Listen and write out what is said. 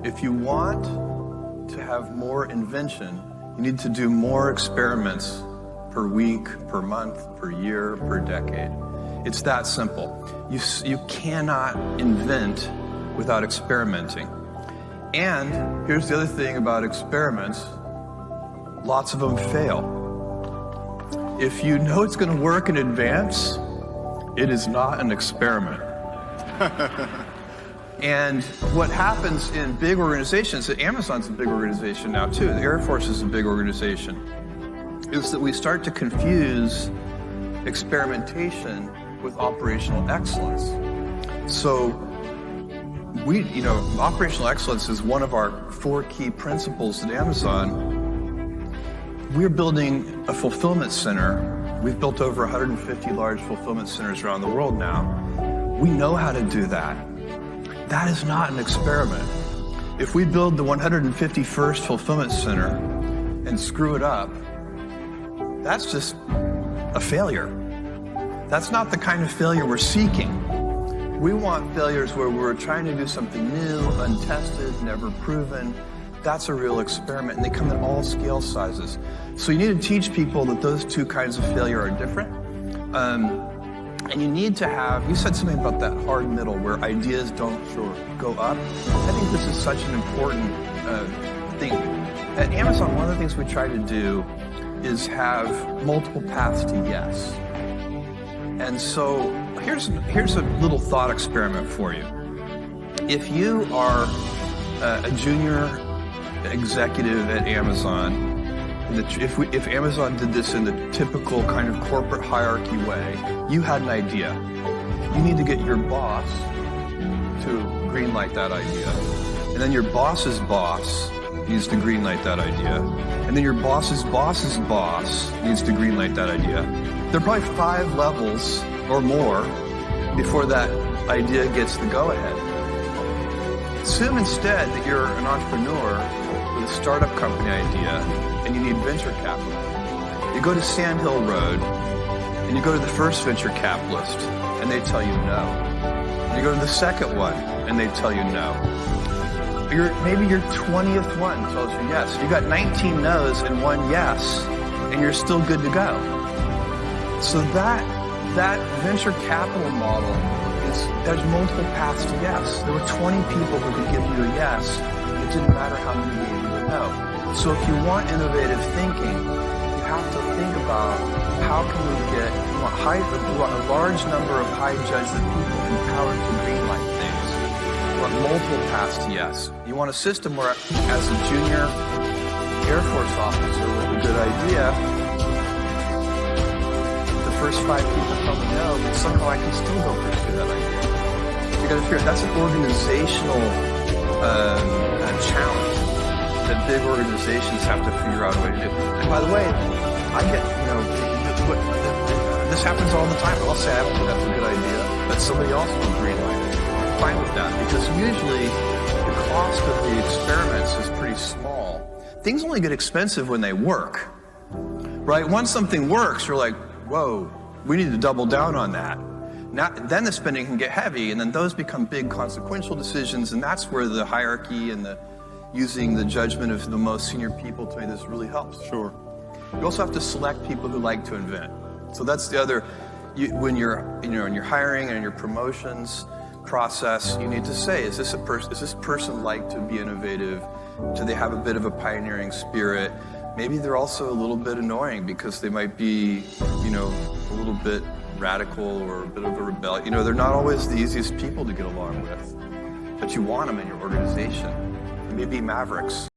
If you want to have more invention, you need to do more experiments per week, per month, per year, per decade. It's that simple. You cannot invent without experimenting. And here's the other thing about experiments. Lots of them fail. If you know it's going to work in advance, it is not an experiment. And what happens in big organizations, and Amazon's a big organization now too, the Air Force is a big organization, is that we start to confuse experimentation with operational excellence. So operational excellence is one of our 4 key principles at Amazon. We're building a fulfillment center. We've built over 150 large fulfillment centers around the world now. We know how to do that. That is not an experiment. If we build the 151st fulfillment center and screw it up, that's just a failure. That's not the kind of failure we're seeking. We want failures where we're trying to do something new, untested, never proven. That's a real experiment, and they come in all scale sizes. So you need to teach people that those 2 kinds of failure are different. And you need to have, you said something about that hard middle where ideas don't go up. I think this is such an important thing. At Amazon, one of the things we try to do is have multiple paths to yes. And so here's a little thought experiment for you. If you are a junior executive at Amazon, if Amazon did this in the typical kind of corporate hierarchy way, you had an idea. You need to get your boss to greenlight that idea. And then your boss's boss needs to greenlight that idea. And then your boss's boss's boss needs to greenlight that idea. There are probably 5 levels or more before that idea gets the go-ahead. Assume instead that you're an entrepreneur with a startup company idea and you need venture capital. You go to Sand Hill Road and you go to the first venture capitalist and they tell you no. And you go to the second one and they tell you no. Maybe your 20th one tells you yes. You got 19 no's and 1 yes, and you're still good to go. So that venture capital model there's multiple paths to yes. There were 20 people who could give you a yes. It didn't matter how many gave you a no. So if you want innovative thinking, you have to think about how can we we want a large number of high judgment people empowered to greenlight things. You want multiple paths to yes. You want a system where, as a junior Air Force officer with a good idea, the first 5 people tell me no, but somehow I can still go pursue that idea. You got to figure that's an organizational challenge that big organizations have to figure out a way to do. And by the way, I get, this happens all the time. I'll say, I don't think that's a good idea, but somebody else will greenlight it. I'm fine with that, because usually the cost of the experiments is pretty small. Things only get expensive when they work, right? Once something works, you're like, whoa, we need to double down on that. Then the spending can get heavy, and then those become big consequential decisions, and that's where the hierarchy and using the judgment of the most senior people to me, this really helps. Sure. You also have to select people who like to invent. So that's the other, when you're in your hiring and your promotions process, you need to say, does this person like to be innovative? Do they have a bit of a pioneering spirit? Maybe they're also a little bit annoying because they might be, a little bit radical or a bit of a rebel. They're not always the easiest people to get along with, but you want them in your organization. Maybe mavericks.